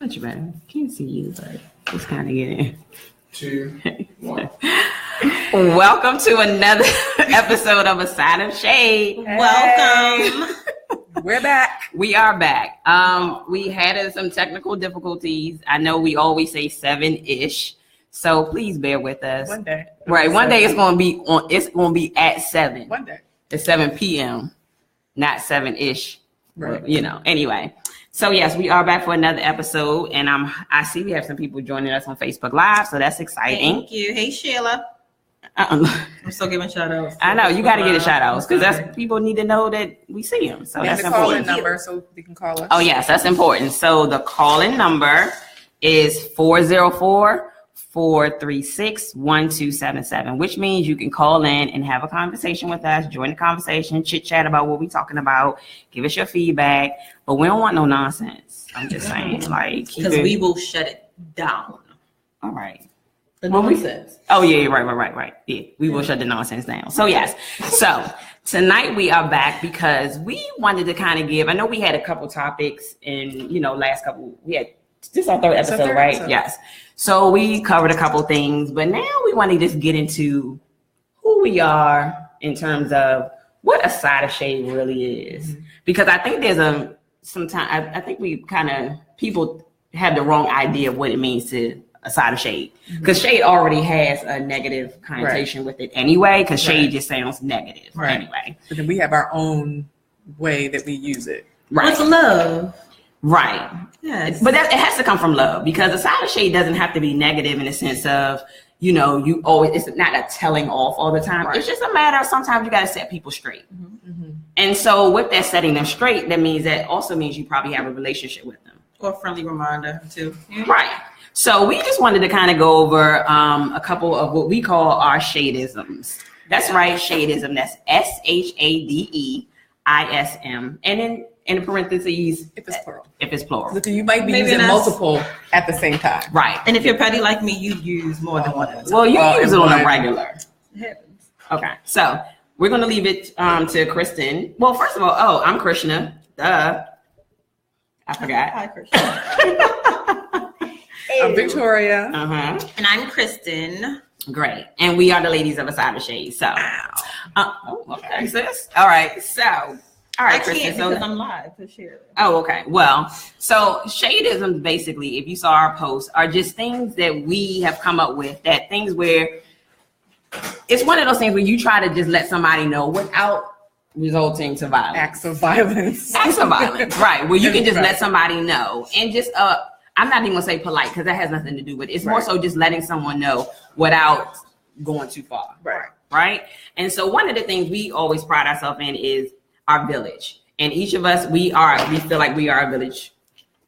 Much better. Can't see you, but just kind of get in. 2, 1. Welcome to another episode of A Side of Shade. Hey. Welcome. We're back. We are back. We had some technical difficulties. I know we always say 7-ish, so please bear with us. One day. Right. One day it's gonna be on. It's gonna be at 7. One day. It's 7 p.m. Not 7-ish. Right. But, anyway. So yes, we are back for another episode, and I see we have some people joining us on Facebook Live, so that's exciting. Thank you. Hey Sheila. I'm still giving shout outs. I know you got to get a shout outs because that's people need to know that we see them. So that's the call-in important. number so they can call us. Oh yes, that's important. So the call-in number is 404-436-1277, which means you can call in and have a conversation with us, join the conversation, chit chat about what we're talking about, give us your feedback. But we don't want no nonsense. I'm just saying, like, because we will shut it down. All right. The nonsense. Oh yeah, right. Yeah, we will shut the nonsense down. So yes. So tonight we are back because we wanted to kind of give. I know we had a couple topics in last couple. We had this our third episode, right? Episode. Yes. So we covered a couple things, but now we want to just get into who we are in terms of what a side of shade really is, because I think there's sometimes I think we kind of people have the wrong idea of what it means to a side of shade, because shade already has a negative connotation with it anyway, because shade just sounds negative anyway. But then we have our own way that we use it. Right. What's love? Right. Yes. But it has to come from love, because a side of shade doesn't have to be negative in the sense of, you always, it's not a telling off all the time. Right. It's just a matter of sometimes you got to set people straight. And so with that setting them straight, that also means you probably have a relationship with them. Or a friendly reminder too. Right. So we just wanted to kind of go over a couple of what we call our shadeisms. That's right, shadeism. That's SHADEISM. And then in parentheses, if it's plural. Look, you might be using multiple at the same time. Right. And if you're petty like me, you use more than one. Well, you use it on a regular. It happens. Okay. So we're going to leave it to Kristen. Well, first of all, I'm Krishna. Duh. I forgot. Hi, Krishna. I'm Victoria. And I'm Kristen. Great. And we are the ladies of A Side of Shade. So, okay, sis. All right. So, all right, Kristen. So I'm live to share. Oh, okay. Well, so shadeism, basically, if you saw our posts, are just things that we have come up with, that things where it's one of those things where you try to just let somebody know without resulting to violence. Acts of violence, right? Where you can just let somebody know, and just I'm not even gonna say polite, because that has nothing to do with it. It's more so just letting someone know without going too far. Right. And so one of the things we always pride ourselves in is our village, and each of us we feel like we are a village.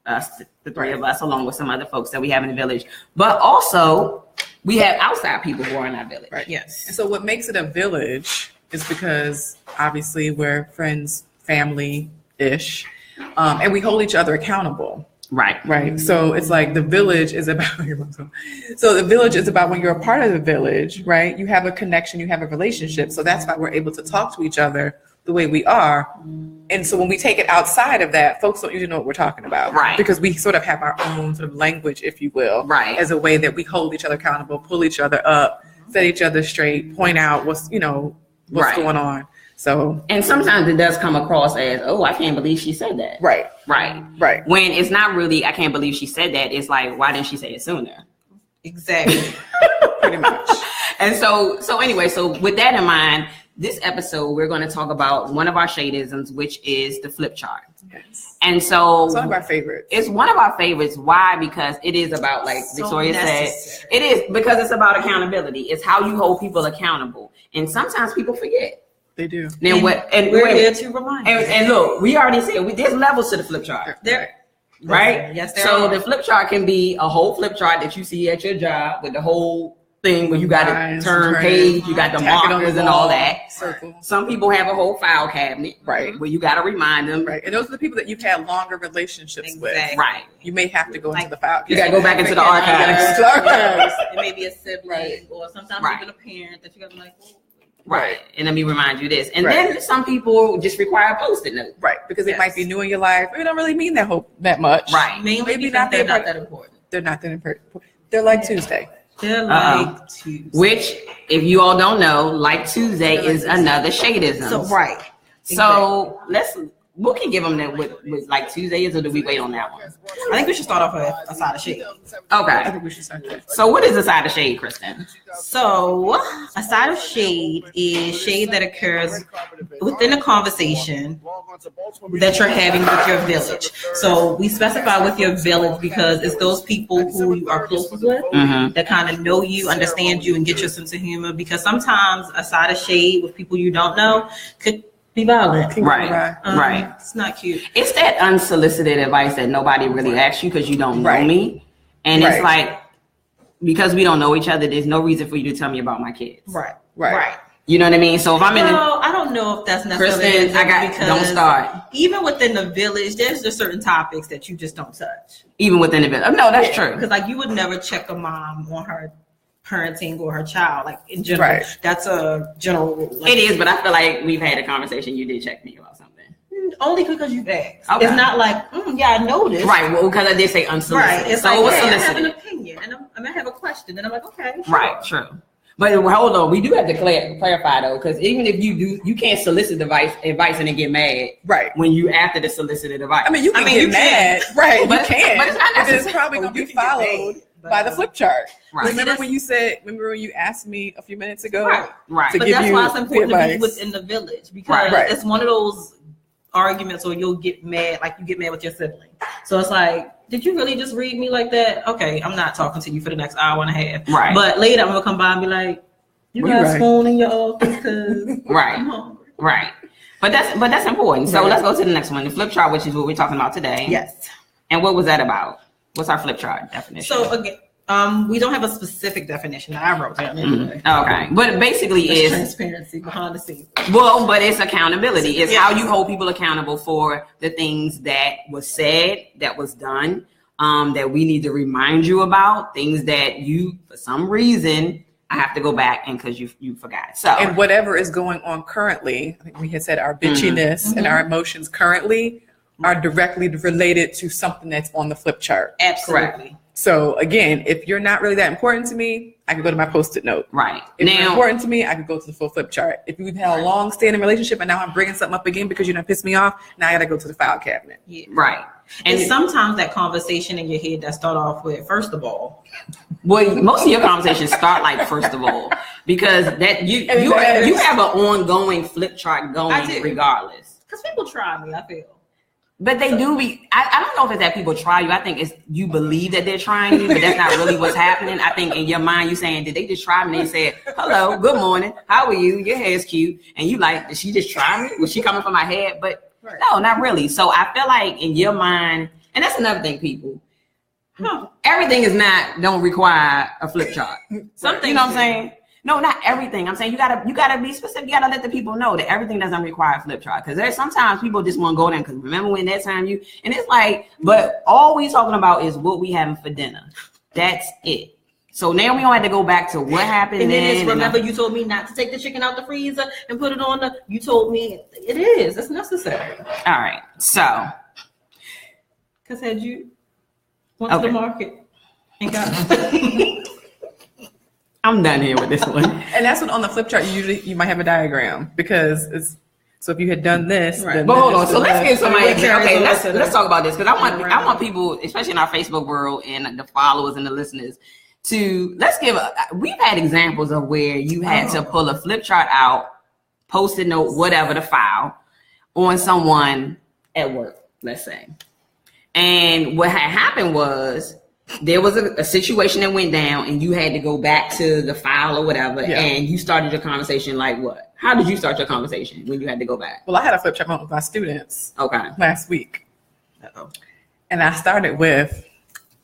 The three of us, along with some other folks that we have in the village, but also we have outside people who are in our village. Right. Yes. And so what makes it a village is because obviously we're friends, family-ish, and we hold each other accountable. Right. So it's like the village is about when you're a part of the village, right? You have a connection, you have a relationship. So that's why we're able to talk to each other the way we are. And so when we take it outside of that, folks don't usually know what we're talking about. Right. Because we sort of have our own sort of language, if you will. Right. As a way that we hold each other accountable, pull each other up, set each other straight, point out what's going on. So, and sometimes it does come across as, oh, I can't believe she said that. Right. When it's not really, I can't believe she said that. It's like, why didn't she say it sooner? Exactly. Pretty much. And so anyway, so with that in mind, this episode, we're going to talk about one of our shadeisms, which is the flip chart. Yes. And so it's one of our favorites. It's one of our favorites. Why? Because it is about, like Victoria said, it is because it's about accountability. It's how you hold people accountable. And sometimes people forget. They do. Then and we're here to remind you. And look, we already said there's levels to the flip chart. Right? Yes, so the flip chart can be a whole flip chart that you see at your job with the whole thing where you got to turn page, you got the markers and all that. Circle. Some people have a whole file cabinet, where you got to remind them. Right. And those are the people that you've had longer relationships with. Right. You may have to go into the file cabinet. You got to go back into the archives. It may be a sibling or sometimes even a parent that you got to be like, Right. And let me remind you this. And then some people just require a Post-it note. Right. Because they might be new in your life. They don't really mean that much. Right. Mainly because they're not that important. They're not that important. They're like Tuesday. They're like Tuesday. Which, if you all don't know, like Tuesday is another Shadeism. So, right. So we can give them that with like Tuesday is, or do we wait on that one? I think we should start off with a side of shade. Okay. I think we should start there. So what is a side of shade, Kristen? So a side of shade is shade that occurs within a conversation that you're having with your village. So we specify with your village because it's those people who you are closest with that kind of know you, understand you, and get your sense of humor. Because sometimes a side of shade with people you don't know could be violent. Right. It's not cute. It's that unsolicited advice that nobody really asks you because you don't know me. And it's like, because we don't know each other, there's no reason for you to tell me about my kids. Right. You know what I mean? So if I'm I don't know if that's necessarily Kristen, don't start. Even within the village, there's just certain topics that you just don't touch. Even within the village. No, that's true. Because like you would never check a mom on her parenting or her child, like in general. That's a general rule. Like, it is, but I feel like we've had a conversation. You did check me about something. Only because you've asked. Okay. It's not like, I noticed. Right, well, because I did say unsolicited. Right. It's so like, it was I solicited. have an opinion, and I have a question, and I'm like, okay. Sure. Right, true. But hold on, we do have to clarify though, because even if you can't solicit advice and then get mad. Right. When you after the solicited advice. I mean, you can get mad. Right. But you can. But it's not necessary. It's probably going to be followed by the flip chart. Right. Remember when you asked me a few minutes ago? Right. To but give that's you why it's important to be advice. within the village, because it's one of those arguments where you'll get mad, like you get mad with your sibling. So it's like, did you really just read me like that? Okay, I'm not talking to you for the next hour and a half. Right. But later I'm gonna come by and be like, you got a spoon in your office because I'm hungry. Right. But that's important. So let's go to the next one, the flip chart, which is what we're talking about today. Yes. And what was that about? What's our flip chart definition? So again, we don't have a specific definition that I wrote down anyway. Okay. But basically it's transparency behind the scenes. Well, but it's accountability. It's how you hold people accountable for the things that was said, that was done, that we need to remind you about, things that you, for some reason, I have to go back and because you forgot. So and whatever is going on currently, I think we had said our bitchiness and our emotions currently are directly related to something that's on the flip chart. Absolutely. Correct. So again, if you're not really that important to me, I can go to my Post-it note. Right. If you're important to me, I can go to the full flip chart. If we've had a long-standing relationship and now I'm bringing something up again because you done pissed me off, now I got to go to the file cabinet. Yeah. Right. And sometimes that conversation in your head that start off with, first of all. Well, most of your conversations start like first of all, because that you have an ongoing flip chart going regardless. Because people try me, I feel. But they do be. I don't know if it's that people try you. I think it's you believe that they're trying you, but that's not really what's happening. I think in your mind you saying, did they just try me? They said, hello, good morning, how are you? Your hair's cute, and you like, did she just try me? Was she coming from my head? But no, not really. So I feel like in your mind, and that's another thing, people. Everything don't require a flip chart. Something, you know what I'm saying? No, not everything. I'm saying you gotta be specific. You gotta let the people know that everything doesn't require a flip chart. Because there's sometimes people just want to go there because remember when that time and it's like, but all we talking about is what we having for dinner. That's it. So now we don't have to go back to what happened. And then remember you told me not to take the chicken out the freezer and put it on you told me it is. It's necessary. All right. So. Because had you went to the market and got I'm done here with this one. And that's what on the flip chart you might have a diagram because it's so if you had done this, right. But hold on. So let's give somebody okay, let's talk about this because I want people, especially in our Facebook world and the followers and the listeners, to we've had examples of where you had to pull a flip chart out, Post-it note, whatever the file on someone at work, let's say. And what had happened was there was a situation that went down and you had to go back to the file or whatever and you started your conversation like what? How did you start your conversation when you had to go back? Well, I had a flip chart with my students last week. Uh-oh. And I started with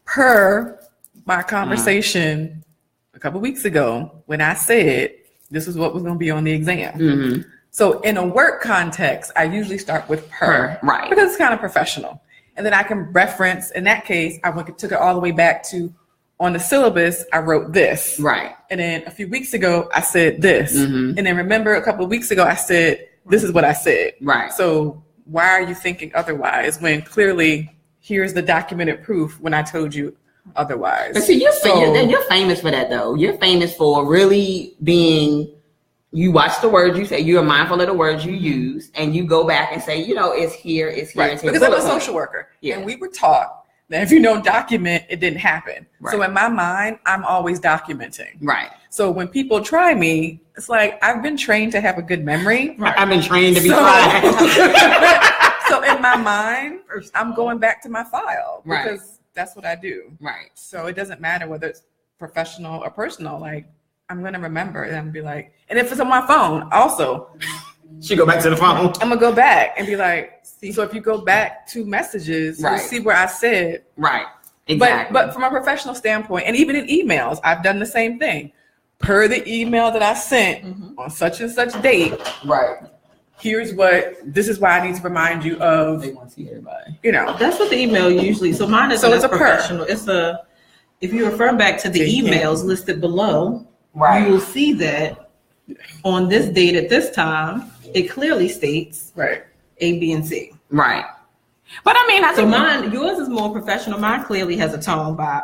per my conversation a couple weeks ago when I said this is what was going to be on the exam. Mm-hmm. So in a work context, I usually start with per. Right. Because it's kind of professional. And then I can reference, in that case, took it all the way back to on the syllabus, I wrote this. Right. And then a few weeks ago, I said this. Mm-hmm. And then remember a couple of weeks ago, I said, this is what I said. Right. So why are you thinking otherwise when clearly here's the documented proof when I told you otherwise? But see, you're famous for that, though. You're famous for really being, you watch the words you say, you're mindful of the words you use, and you go back and say, it's here, it's here, right. it's here. Because I'm a social worker. Yeah. And we were taught that if you don't document, it didn't happen. Right. So in my mind, I'm always documenting. Right. So when people try me, it's like I've been trained to have a good memory. Right. I've been trained to be tried. So in my mind, I'm going back to my file right. because that's what I do. Right. So it doesn't matter whether it's professional or personal. Like I'm gonna remember and be like, and if it's on my phone, also. She go back to the phone. I'm gonna go back and be like, see. So if you go back to messages, right. You'll see where I said. Right. Exactly. But from a professional standpoint, and even in emails, I've done the same thing. Per the email that I sent on such and such date. Right. This is why I need to remind you of. They want to see everybody. That's what the email usually. So mine is so it's a professional. It's if you refer back to the emails listed below, right. You will see that on this date at this time, it clearly states right A, B, and C. Right. But I mean, I think yours is more professional. Mine clearly has a tone by.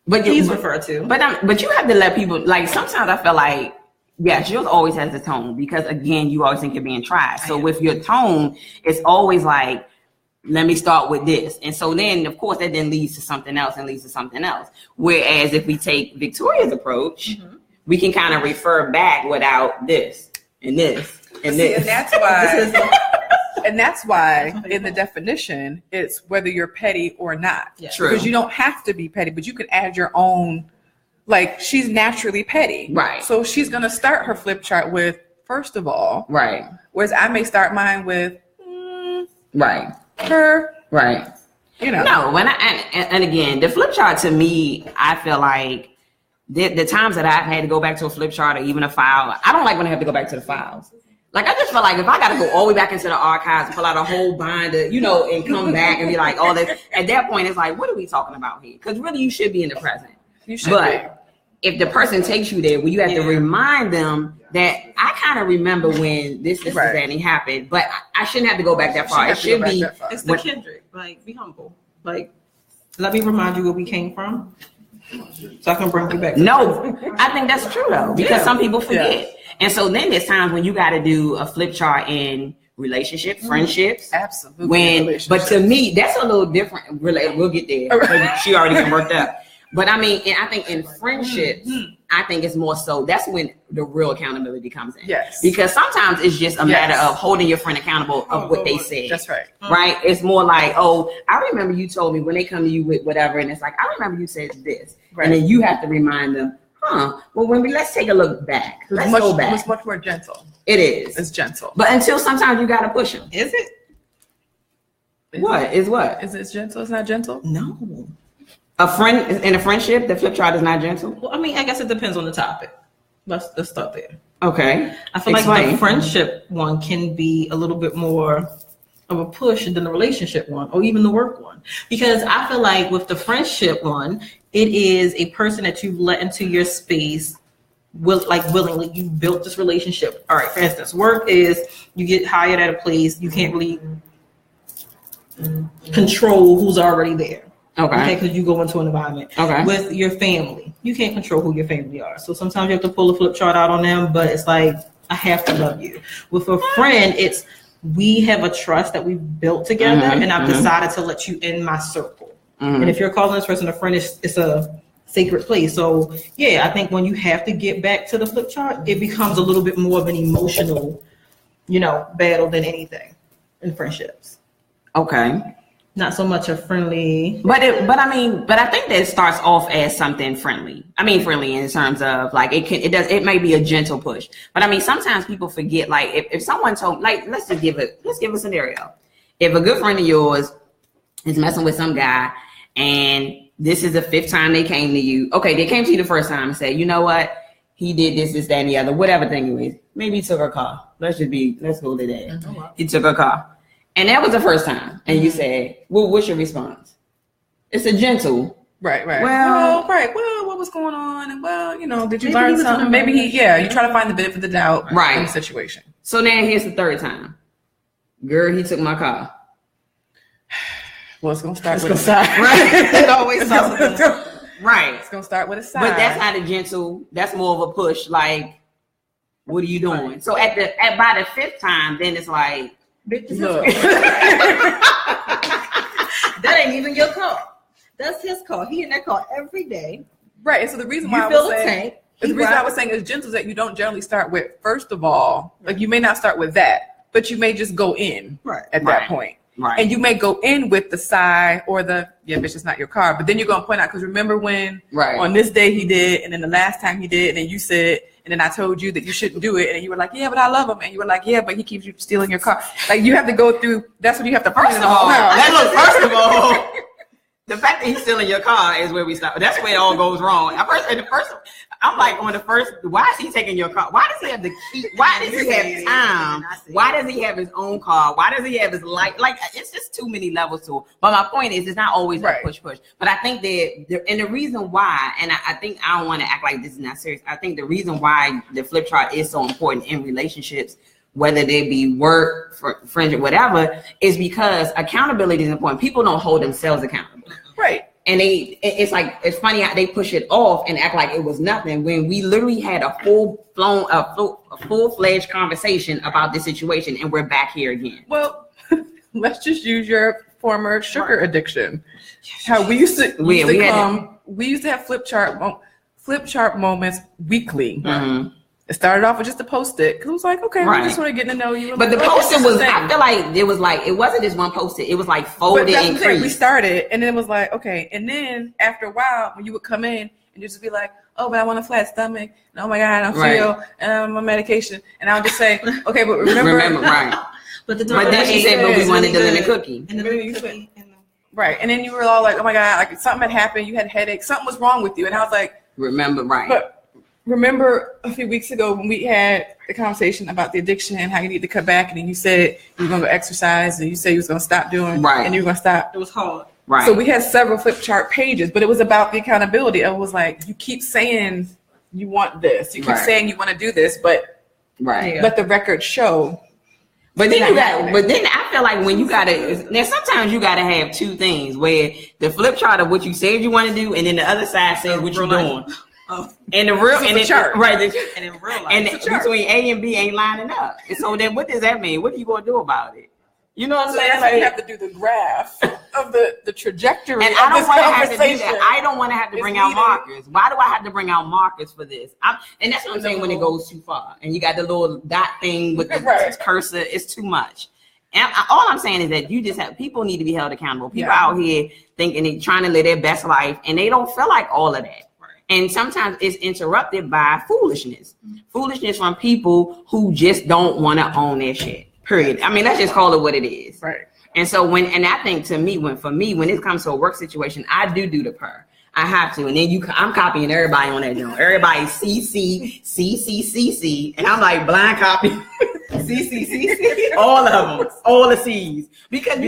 But he's referred to. But you have to let people, like, sometimes I feel like, yes, yours always has the tone because, again, you always think you're being tried. So with your tone, it's always like, let me start with this. And so then, of course, that then leads to something else and leads to something else. Whereas if we take Victoria's approach, we can kind of refer back without this and this and this. And that's why. And that's why in the definition, it's whether you're petty or not. Yeah. True. Because you don't have to be petty, but you can add your own, like she's naturally petty. Right. So she's going to start her flip chart with, first of all. Right. Whereas I may start mine with, right. Her. Right. No, and again, the flip chart to me, I feel like the times that I've had to go back to a flip chart or even a file, I don't like when I have to go back to the files. Like, I just feel like if I got to go all the way back into the archives and pull out a whole binder, and come back and be like, all this, at that point, it's like, what are we talking about here? Because really, you should be in the present. You should But if the person takes you there, well, you have to remind them that I kind of remember when this and that happened, but I shouldn't have to go back that far. It should be. It's the Kendrick. Like, be humble. Like, let me remind you where we came from, so I can bring you back. No, I think that's true though, because some people forget. Yeah. And so then there's times when you got to do a flip chart in relationships, friendships. Absolutely. But to me, that's a little different. We'll get there. She already can work that. But I mean, and I think in friendships, I think it's more so that's when the real accountability comes in. Yes. Because sometimes it's just a matter of holding your friend accountable of what they said. That's right. Right? It's more like, oh, I remember you told me when they come to you with whatever, and it's like, I remember you said this. Right. And then you have to remind them, well, let's take a look back. Let's go back. It's much more gentle. It is. It's gentle. But until sometimes you got to push them. Is it? Is it gentle? It's not gentle? No. A friend in a friendship, the flip chart is not gentle? Well, I mean, I guess it depends on the topic. Let's start there. Okay. I feel like the friendship one can be a little bit more of a push than the relationship one or even the work one. Because I feel like with the friendship one, it is a person that you've let into your space willingly. You built this relationship. All right, for instance, work is you get hired at a place, you can't really control who's already there. Okay, because you go into an environment. Okay. With your family, you can't control who your family are. So sometimes you have to pull a flip chart out on them, but it's like, I have to love you. With a friend, it's we have a trust that we've built together, and I've decided to let you in my circle. And if you're calling this person a friend, it's a sacred place. So yeah, I think when you have to get back to the flip chart, it becomes a little bit more of an emotional, battle than anything in friendships. Okay. Not so much a friendly, but I think that it starts off as something friendly. I mean, friendly in terms of like it may be a gentle push, but I mean, sometimes people forget, like if someone told, like, let's give a scenario. If a good friend of yours is messing with some guy and this is the 5th time they came to you. Okay. They came to you the first time and said, you know what? He did this, that, and the other, whatever thing it was. Maybe he took her car. Let's go to that. Oh, wow. He took her car. And that was the first time. And you said, well, what's your response? It's a gentle, Right. Well, Well, what was going on? And did you learn something? Maybe you try to find the benefit of the doubt in the situation. So now here's the third time. Girl, he took my car. Well, it's gonna start with a side. Right. It always starts with a right. It's gonna start with a side. But that's not a gentle. That's more of a push. Like, what are you doing? Right. So by the fifth time, then it's like, look. That ain't even your car. That's his car. He in that car every day. Right. And so the reason why I was saying is gentle that you don't generally start with. First of all, like you may not start with that, but you may just go in at that point. Right. And you may go in with the sigh or the, bitch, it's not your car. But then you're going to point out, because remember when on this day he did, and then the last time he did, and then you said, and then I told you that you shouldn't do it. And then you were like, yeah, but I love him. And you were like, yeah, but he keeps you stealing your car. Like you have to go through, that's what you have to first of all, the fact that he's stealing your car is where we stop. That's where it all goes wrong. I'm like, why is he taking your car? Why does he have the key? Why does he have time? Why does he have his own car? Why does he have his life? Like, it's just too many levels to it. But my point is, it's not always a push. But I think and the reason why, and I think I don't want to act like this is not serious. I think the reason why the flip chart is so important in relationships, whether they be work, friendship, whatever, is because accountability is important. People don't hold themselves accountable. Right. And it's funny how they push it off and act like it was nothing when we literally had a full-fledged conversation about this situation, and we're back here again. Well, let's just use your former sugar addiction. How we used to have flip chart moments weekly. Mm-hmm. It started off with just a Post-it, because it was like, okay, we're just sort of getting to know you. But the Post-it was, I feel like it was like, it wasn't just one Post-it. It was like folded and creased. We started, and then it was like, okay. And then after a while, when you would come in, and you just be like, oh, but I want a flat stomach. And oh my God, I don't feel, and I'm on medication. And I would just say, okay, but remember. Right. But then she said, but we wanted the lemon cookie. And the lemon cookie. Right. And then you were all like, oh my God, like something had happened. You had headaches. Something was wrong with you. And I was like, Remember a few weeks ago when we had the conversation about the addiction and how you need to cut back, and then you said you were going to go exercise, and you said you was going to stop doing, and you were going to stop. It was hard. Right. So we had several flip chart pages, but it was about the accountability. It was like, you keep saying you want this, you keep saying you want to do this, but let the record show. But then I feel like when you gotta, now sometimes you gotta have two things, where the flip chart of what you said you want to do, and then the other side says what you're doing. And the real and chart, and in real life, and between A and B ain't lining up. And so then, what does that mean? What are you gonna do about it? You know what I'm saying? Like, you have to do the graph of the trajectory. And I don't want to have to do that. I don't want to have to bring out markers. Why do I have to bring out markers for this? And that's what I'm saying when it goes too far. And you got the little dot thing with the cursor. It's too much. And all I'm saying is that people need to be held accountable. People out here thinking they're trying to live their best life, and they don't feel like all of that. And sometimes it's interrupted by foolishness from people who just don't want to own their shit. Period. I mean, let's just call it what it is. Right. And so I think to me, when it comes to a work situation, I do the purr. I have to. And then I'm copying everybody on that joint. Everybody CC, and I'm like blind copy. CC, all of them, all the C's. Because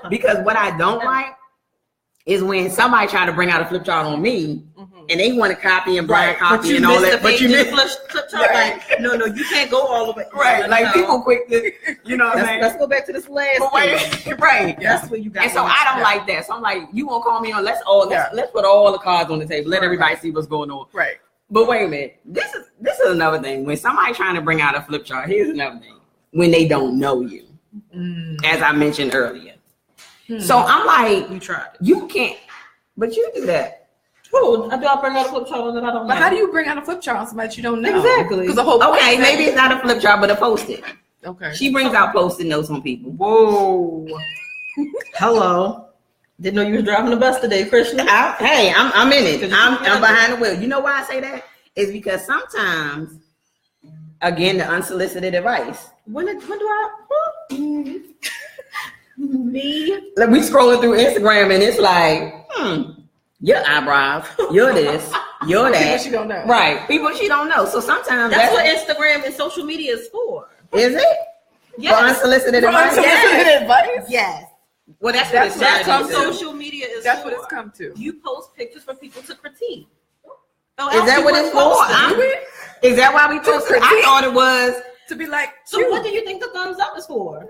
because what I don't like is when somebody try to bring out a flip chart on me, and they want to copy and blind copy and all that. But you missed flip chart. Like, no, you can't go all the way. Right, like people quick to, you know what I'm saying? Let's go back to this last thing. Right. That's where you got. And so I don't like that. So I'm like, you won't call me on? Let's put all the cards on the table. Let everybody see what's going on. Right. But wait a minute. This is another thing. When somebody trying to bring out a flip chart, here's another thing. When they don't know you, as I mentioned earlier. So I'm like, you tried. You can't. But you do that. Who? Do I bring out a flip chart that I don't know? But how do you bring out a flip chart on somebody you don't know? Exactly. Because the whole maybe it's not a flip chart, but a Post-it. Okay. She brings out Post-it notes on people. Whoa. Hello. Didn't know you was driving the bus today, Krishna. I'm in it. I'm behind the wheel. You know why I say that? It's because sometimes, again, the unsolicited advice. When do I? Me? Like, we scrolling through Instagram and it's like, your eyebrows, you're this, you're that. People she don't know. Right. People she don't know. So sometimes that's what Instagram and social media is for. Is it? Yes. For unsolicited advice? Yes. Advice? Yes. Well, that's social media is. That's what it's come to. You post pictures for people to critique. Is that what it's for? Is that why we post it? I thought it was to be like. So what do you think the thumbs up is for?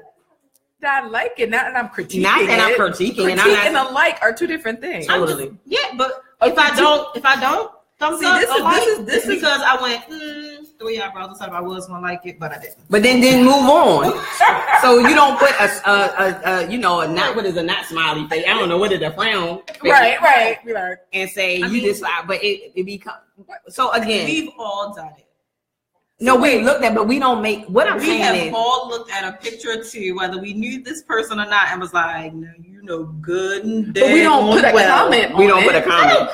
That I like it, not that I'm critiquing. Not that I'm critiquing, and I'm not. And a like are two different things. Totally. But if I don't thumbs up, this is because I went. 3 eyebrows decided I was gonna like it, but I didn't. But then didn't move on. So you don't put a not what is a not smiley face. I don't know what is a frown. Right. And say you just but it becomes so again. We've all done it. No, we looked at, but we don't make. What I'm saying is, we have all looked at a picture or two, whether we knew this person or not, and was like, "No, you know, good and dead." But we don't put a comment. We don't put a comment.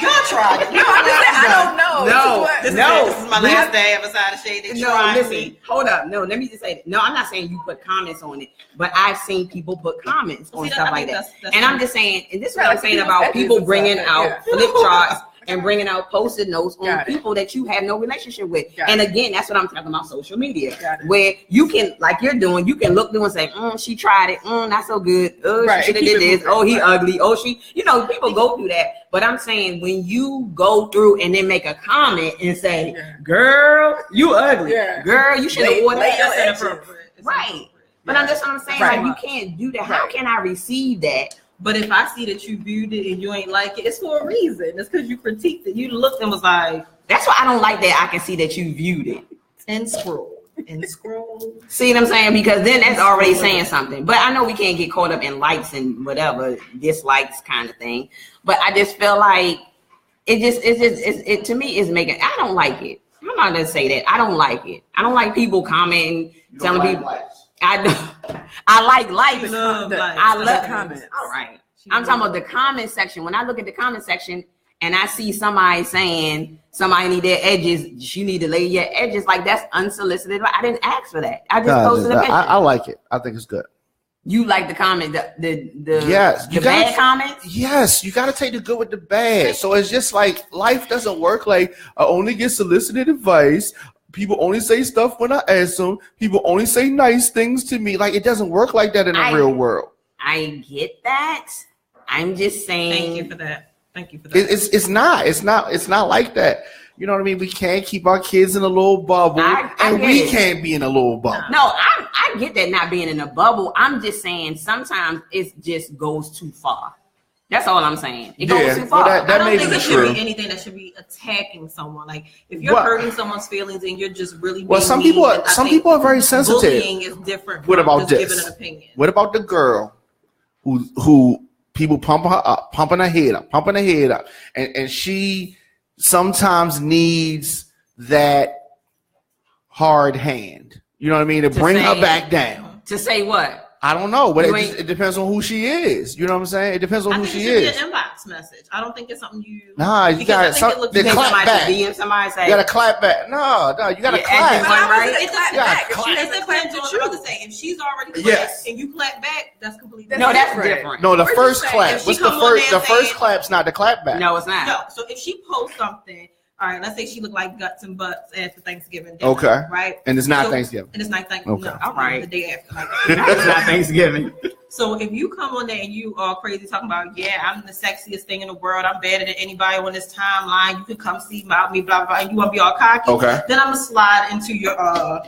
Y'all tried it. No, I'm just saying, I don't know. This is my last day of Aside of Shady. No, listen, hold up. No, let me just say, no, I'm not saying you put comments on it, but I've seen people put comments on stuff like that. And I'm just saying, and this is what I'm saying about people bringing out flip charts. And bringing out Post-it notes on people that you have no relationship with. And again, that's what I'm talking about, social media. Where you can, like you're doing, you can look through and say, she tried it. Not so good. Oh, she should have did this. Oh, he ugly. Oh, people go through that. But I'm saying when you go through and then make a comment and say, girl, you ugly. Girl, you should have worn that. Right. But I'm just what I'm saying, like you can't do that. How can I receive that? But if I see that you viewed it and you ain't like it, it's for a reason. It's because you critiqued it. You looked and was like, that's why I don't like that. I can see that you viewed it. And scroll. See what I'm saying? Because then that's already saying something. But I know we can't get caught up in likes and whatever, dislikes kind of thing. But I just feel like it to me is making, I don't like it. I'm not going to say that. I don't like it. I don't like people commenting, telling people. I like likes. I love comments. All right. I'm talking about the comment section. When I look at the comment section and I see somebody saying somebody need their edges, you need to lay your edges, like that's unsolicited. I didn't ask for that. I just posted a picture. I like it. I think it's good. You like the comment, the bad comments? Yes, you got to take the good with the bad. So it's just like life doesn't work like I only get solicited advice. People only say stuff when I ask them. People only say nice things to me. Like it doesn't work like that in the real world. I get that. I'm just saying. Thank you for that. It's not like that. You know what I mean? We can't keep our kids in a little bubble, and we can't be in a little bubble. No, I get that not being in a bubble. I'm just saying sometimes it just goes too far. That's all I'm saying. It goes too far. That I don't think it should be anything that should be attacking someone. Like if you're hurting someone's feelings and you're just really being some people are very sensitive. Bullying is different. What about this? Giving an opinion. What about the girl who people pumping her head up, and she sometimes needs that hard hand. You know what I mean? To bring her back down. To say what? I don't know, but it depends on who she is. You know what I'm saying? It depends on who she is. It should be an inbox message. I don't think it's something you. Nah, you got to clap back. DM somebody say. You got to clap back. No, you got to clap. Right? It depends on what I'm about to say. If she's already clapped and you clap back, that's completely different. No, that's different. No, the first clap. What's the first? The first clap's not the clap back. No, it's not. No. So if she posts something. All right, let's say she looked like guts and butts after Thanksgiving dinner. Okay. Right? And it's not Thanksgiving. And it's not Thanksgiving. Okay. No, all right. The day after. Like, it's not Thanksgiving. So if you come on there and you are crazy talking about, I'm the sexiest thing in the world, I'm better than anybody on this timeline, you can come see about me, blah, blah, and you want to be all cocky, then I'm going to slide into your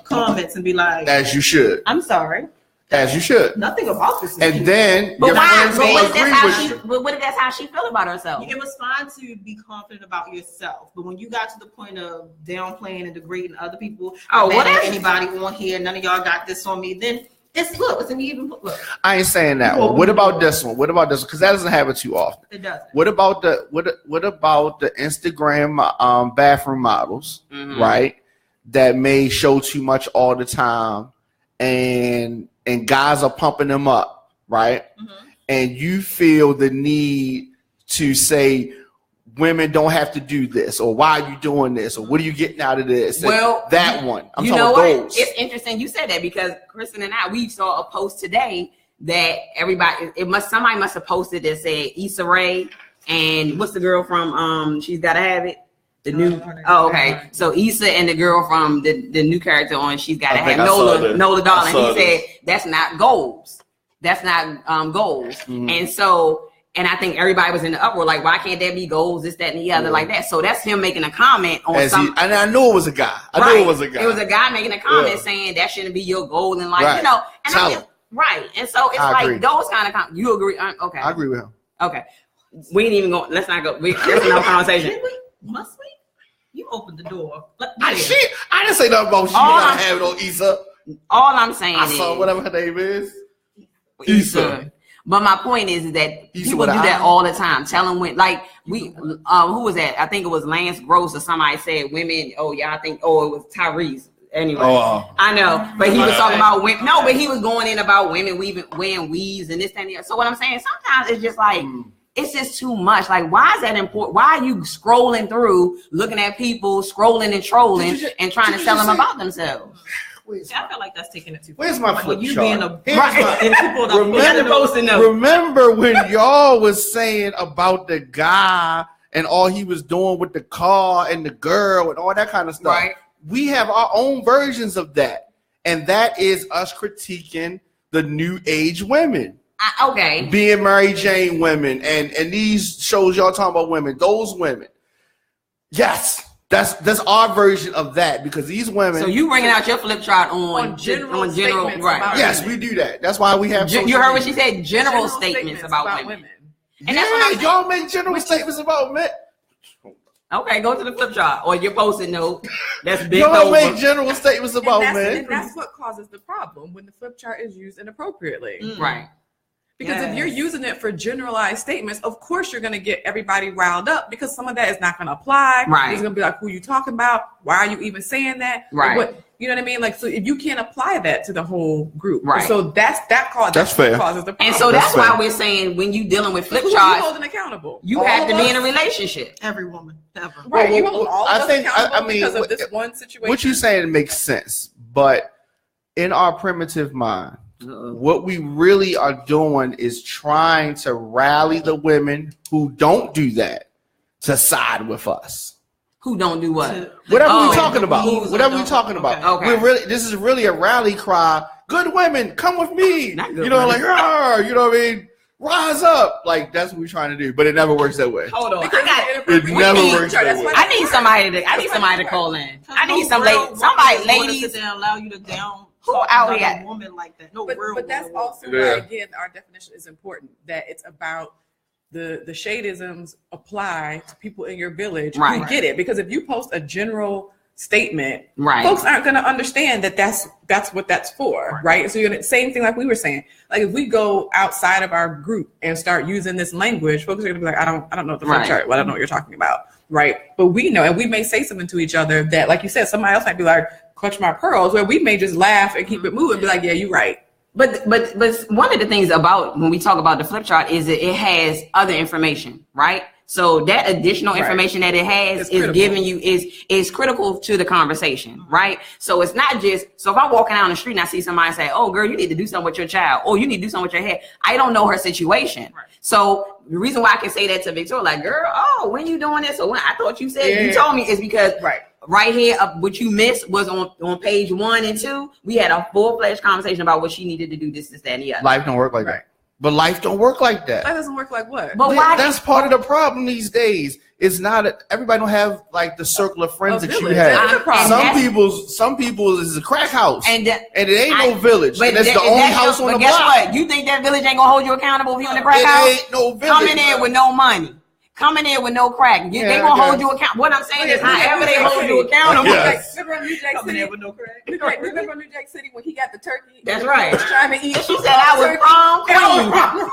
comments and be like. As you should. I'm sorry. As you should. Nothing about this. And then, but what if that's how she feel about herself? It was fine to be confident about yourself, but when you got to the point of downplaying and degrading other people, anybody on here, none of y'all got this on me, then it's an even look. I ain't saying that one. What about this one? Because that doesn't happen too often. It doesn't. What about the Instagram bathroom models, right? That may show too much all the time, and guys are pumping them up, right? Mm-hmm. And you feel the need to say women don't have to do this, or why are you doing this, or what are you getting out of this? Well, that one. I'm talking about those. It's interesting you said that because Kristen and we saw a post today that somebody must have posted that said Issa Rae and what's the girl from She's Gotta Have It. The new okay. So Issa and the girl from the new character on She's Gotta Have Nola Darling. He said that's not goals. That's not goals. And so, and I think everybody was in the uproar, like, why can't there be goals, this, that, and the other, like that? So that's him making a comment on and I knew it was a guy. It was a guy. It was a guy making a comment saying that shouldn't be your goal in life, you know. And I just, and so it's like those kind of you agree? Okay, I agree with him. Okay, we ain't even going. Let's not go. That's another conversation. Must we? You opened the door. I didn't say nothing about she gotta have it on Issa. All I'm saying I saw whatever her name is. Issa. But my point is that people do that all the time. Telling women, like who was that? I think it was Lance Gross or somebody said women. Oh yeah, it was Tyrese. Anyway, I know, but he was talking about women. No, but he was going in about women wearing weaves and this and that. So what I'm saying, sometimes it's just like it's just too much. Like, why is that important? Why are you scrolling through, looking at people, scrolling and trolling, and trying to tell them about themselves? I feel like that's taking it too far. Where's my flip chart? Remember when y'all was saying about the guy and all he was doing with the car and the girl and all that kind of stuff? Right. We have our own versions of that, and that is us critiquing the new age women. Okay. Being Mary Jane women and these shows y'all talking about women, those women. Yes. That's our version of that, because these women. So you bringing out your flip chart on general, right? Yes, we do that. That's why we have. You heard what she said. General statements about women. And that's what y'all make general statements about men. Okay, go to the flip chart or your post-it note. That's big. Y'all make general statements about men. And that's what causes the problem when the flip chart is used inappropriately. Right. Because if you're using it for generalized statements, of course you're going to get everybody riled up, because some of that is not going to apply. Right. It's going to be like, who are you talking about? Why are you even saying that? Right. What, you know what I mean? Like, so if you can't apply that to the whole group. Right. So that's fair. Causes the problem. And so that's why we're saying when you dealing with flip charts, who are you holding accountable? You have to be in a relationship. Every woman, ever. Right. You hold all of us accountable because of this one situation. What you're saying makes sense, but in our primitive mind, what we really are doing is trying to rally the women who don't do that to side with us. Who don't do what? Whatever we're talking about. Whatever we're talking about. Okay. This is really a rally cry. Good women, come with me. You know, like, you know what I mean? Rise up. Like, that's what we're trying to do. But it never works that way. Hold on. It never works that way. I need somebody to call in. I need somebody, ladies. To allow you to down. Who out here? A woman like that? No, but that's also why, again, our definition is important. That it's about the shadisms apply to people in your village who get it. Because if you post a general statement, folks aren't going to understand that that's what that's for, right? So you're gonna, same thing like we were saying. Like if we go outside of our group and start using this language, folks are going to be like, I don't know the flip chart. Well, I don't know what you're talking about, right? But we know, and we may say something to each other that, like you said, somebody else might be like, clutch my pearls, where we may just laugh and keep it moving, be like, yeah, you're right. But one of the things about when we talk about the flip chart is that it has other information, right? So that additional information that it has is giving you is critical to the conversation, right? So it's not just, so if I'm walking down the street and I see somebody say, oh girl, you need to do something with your child, or you need to do something with your hair, I don't know her situation. Right. So the reason why I can say that to Victoria, like, girl, oh, when you doing this? Or when I thought you said, you told me, is because right here, what you missed was on page 1 and 2. We had a full-fledged conversation about what she needed to do, this, that, and the other. Life don't work like that. But life don't work like that. Life doesn't work like what? But why? That's part of the problem these days. It's not everybody don't have like the circle of friends that you have. Some people's is a crack house, and it ain't no village. But that's the only house on the block. Guess what? You think that village ain't gonna hold you accountable if you in the crack house? It ain't no village. Coming in with no money. Coming in with no crack. They gonna hold you accountable. What I'm saying is, however they hold you accountable. Remember New Jack City? With no crack. Remember New Jack City when he got the turkey? That's right. Trying to eat. She said I was prom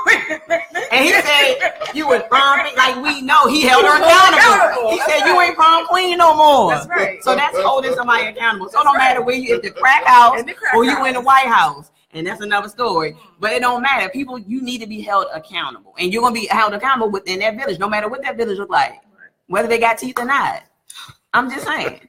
queen. And he said you was prom queen. Like we know, he held her accountable. He said you ain't prom queen no more. That's right. So that's holding somebody accountable. So it don't matter where you, if the crack house or you in the White House. And that's another story. But it don't matter. People, you need to be held accountable. And you're going to be held accountable within that village, no matter what that village look like. Whether they got teeth or not. I'm just saying.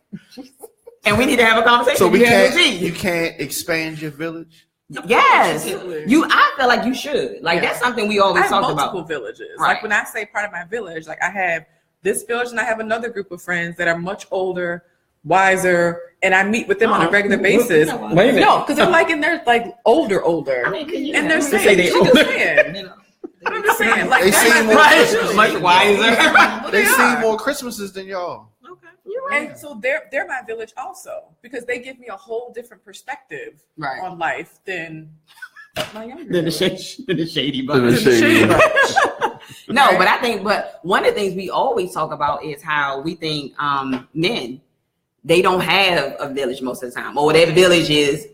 And we need to have a conversation. So you can't expand your village? Yes. I feel like you should. Like that's something we always talk about. Multiple villages. Like when I say part of my village, like I have this village and I have another group of friends that are much older, wiser, and I meet with them on a regular basis. Wait a minute. No, because they're like, and they're like older, and they're saying, I'm just saying, like, they seem more right, much wiser. They see more Christmases than y'all. Okay. You're right. And so they're my village also, because they give me a whole different perspective on life than my younger. Than the shady bunch. No, Right. but I think, one of the things we always talk about is how we think men, they don't have a village most of the time, or their village is.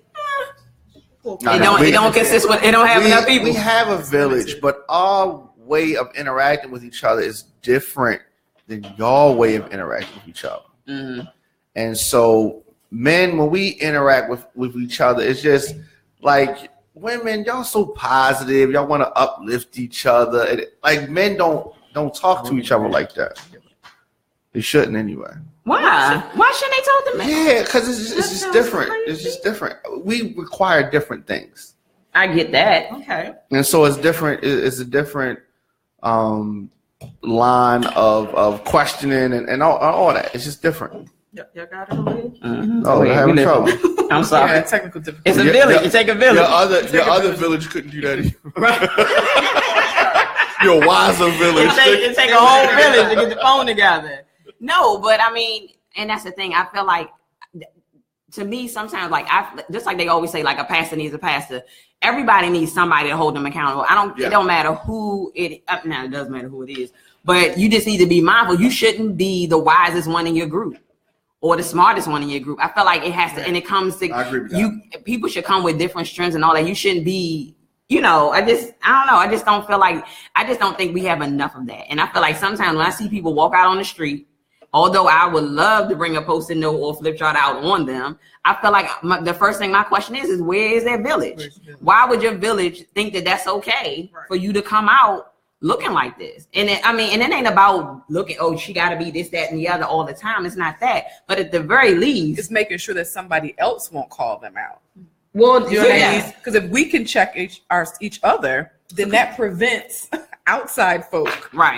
It don't consist with. It don't have enough people. We have a village, but our way of interacting with each other is different than your way of interacting with each other. Mm-hmm. And so, men, when we interact with each other, it's just like women. Y'all so positive. Y'all want to uplift each other. Like men don't talk to each other like that. They shouldn't anyway. Why? Why shouldn't they talk to men? Yeah, because it's just different. Crazy. It's just different. We require different things. I get that. Okay. And so it's different. It's a different line of questioning and all that. It's just different. Y'all got it already? Mm-hmm. Oh, they're having trouble. I'm sorry. Yeah, technical difficulty. It's a village. You take a village. Your other village couldn't do that either. Your wiser village. It take a whole village to get the phone together. No, but I mean, and that's the thing. I feel like, to me, sometimes, like just like they always say, like a pastor needs a pastor. Everybody needs somebody to hold them accountable. It don't matter who it. Now it does matter who it is, but you just need to be mindful. You shouldn't be the wisest one in your group or the smartest one in your group. I feel like it has to, and it comes to I agree with that. you. People should come with different strengths and all that. You shouldn't be. I don't know. I just don't feel like. I just don't think we have enough of that. And I feel like sometimes when I see people walk out on the street. Although I would love to bring a Post-it note or flip chart out on them, I feel like the first thing my question is where is their village? Why would your village think that that's okay for you to come out looking like this? And it ain't about looking, she got to be this, that, and the other all the time. It's not that. But at the very least, it's making sure that somebody else won't call them out. Well, you know what I mean? Because if we can check each other, then that prevents outside folk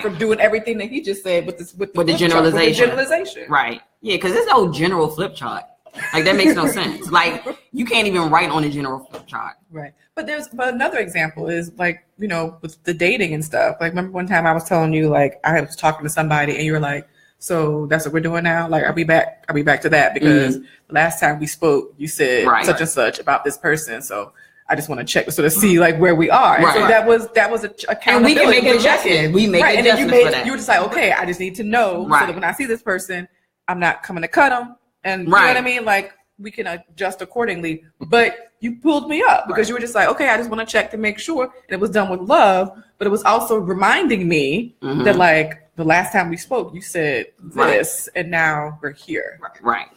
from doing everything that he just said with the generalization. Right. Yeah, because there's no general flip chart. Like that makes no sense. Like you can't even write on a general flip chart. Right. But another example is like, with the dating and stuff. Like remember one time I was telling you, like I was talking to somebody and you were like, so that's what we're doing now? Like I'll be back to that because last time we spoke, you said such and such about this person. So I just want to check to sort of see like where we are. And so that was a accountability. And we can make adjustments. We make adjustments for that. You were just like, okay, I just need to know so that when I see this person, I'm not coming to cut them. And you know what I mean? Like we can adjust accordingly. But you pulled me up because you were just like, okay, I just want to check to make sure. And it was done with love, but it was also reminding me that like the last time we spoke, you said this, and now we're here. Right.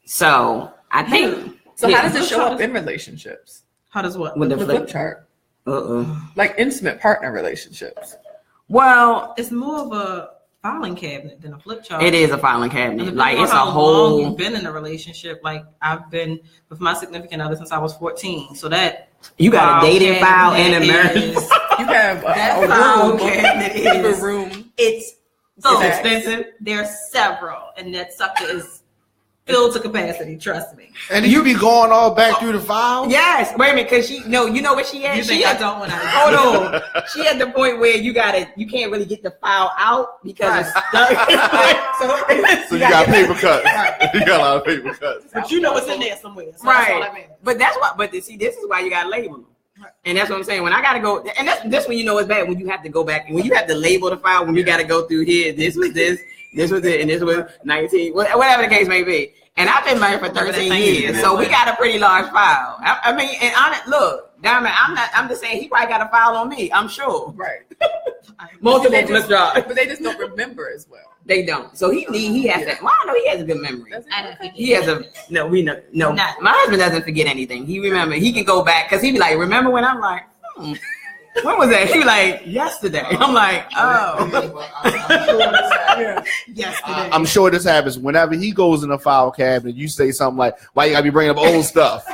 So I think. So how does it show up in relationships? How does what? With the flip chart. Like intimate partner relationships. Well, it's more of a filing cabinet than a flip chart. It is a filing cabinet. Like it's a whole. You've been in a relationship. Like I've been with my significant other since I was 14. So that you got a dating file and a marriage. You have that file cabinet is a room. It's so extensive. There's several, and that sucker is filled to capacity. Trust me. And you be going all back through the file? Yes. Wait a minute, because you know what she had? You think I don't want to hold on. She had the point where you can't really get the file out because it's stuck. So you got paper cuts. You got a lot of paper cuts. But you know it's in there somewhere. So right. That's all I mean. But that's why. But see, this is why you gotta label them. And that's what I'm saying. When I gotta go, and that's when you know it's bad, when you have to go back and when you have to label the file. When you gotta go through here, this was this was it, and this was 19, whatever the case may be. And I've been married for 13 years, so we got a pretty large file. I mean, and look, Diamond, I'm just saying he probably got a file on me. I'm sure. Right. Multiple flip charts. But they just don't remember as well. They don't. So he has that. Well, I know he has a good memory. He has a no. We know. No, my husband doesn't forget anything. He remember. He can go back because he be like, remember when I'm like, when was that? He be like, yesterday. I'm like, oh. Yesterday. I'm sure this happens whenever he goes in a file cabinet. You say something like, "Why you gotta be bringing up old stuff?"